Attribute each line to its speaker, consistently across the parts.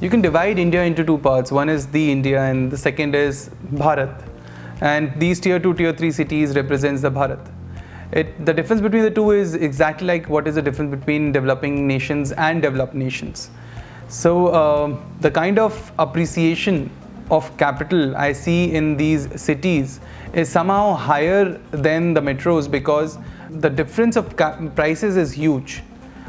Speaker 1: You can divide India into two parts. One is the India and the second is Bharat. And these tier 2, tier 3 cities represents the Bharat. The difference between the two is exactly like what is the difference between developing nations and developed nations. So the kind of appreciation of capital I see in these cities is somehow higher than the metros because the difference of prices is huge.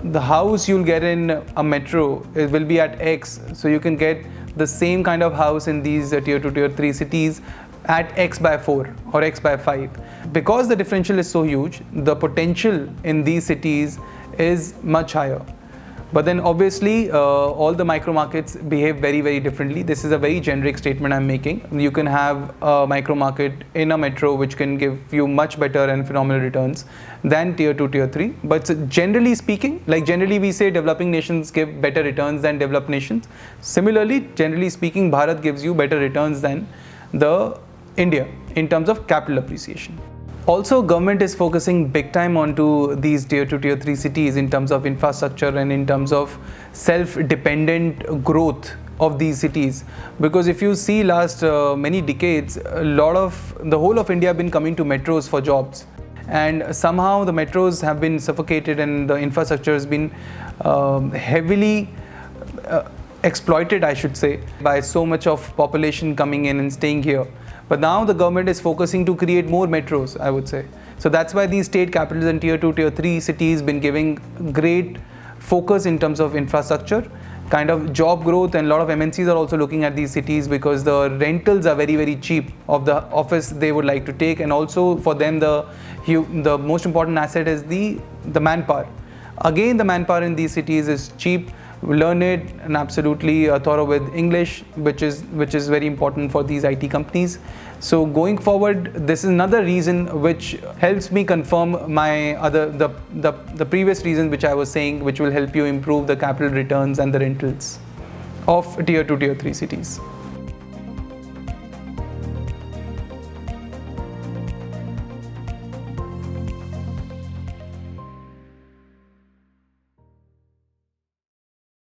Speaker 1: The house you'll get in a metro will be at X, so you can get the same kind of house in these tier 2, tier 3 cities at X by 4 or X by 5. Because the differential is so huge, the potential in these cities is much higher. But then obviously all the micro markets behave very, very differently. This is a very generic statement I'm making. You can have a micro market in a metro which can give you much better and phenomenal returns than tier 2, tier 3. But generally speaking, like generally we say developing nations give better returns than developed nations. Similarly, generally speaking, Bharat gives you better returns than the India in terms of capital appreciation. Also, government is focusing big time onto these tier 2, tier 3 cities in terms of infrastructure and in terms of self-dependent growth of these cities. Because if you see last many decades, the whole of India have been coming to metros for jobs. And somehow the metros have been suffocated and the infrastructure has been heavily exploited, I should say, by so much of population coming in and staying here. But now the government is focusing to create more metros, I would say. So that's why these state capitals and tier 2, tier 3 cities been giving great focus in terms of infrastructure, kind of job growth, and a lot of MNCs are also looking at these cities because the rentals are very, very cheap of the office they would like to take. And also for them, the most important asset is the manpower. Again, the manpower in these cities is cheap, learned and absolutely thorough with English, which is very important for these IT companies. So going forward, this is another reason which helps me confirm my the previous reason which I was saying, which will help you improve the capital returns and the rentals of tier 2, tier 3 cities.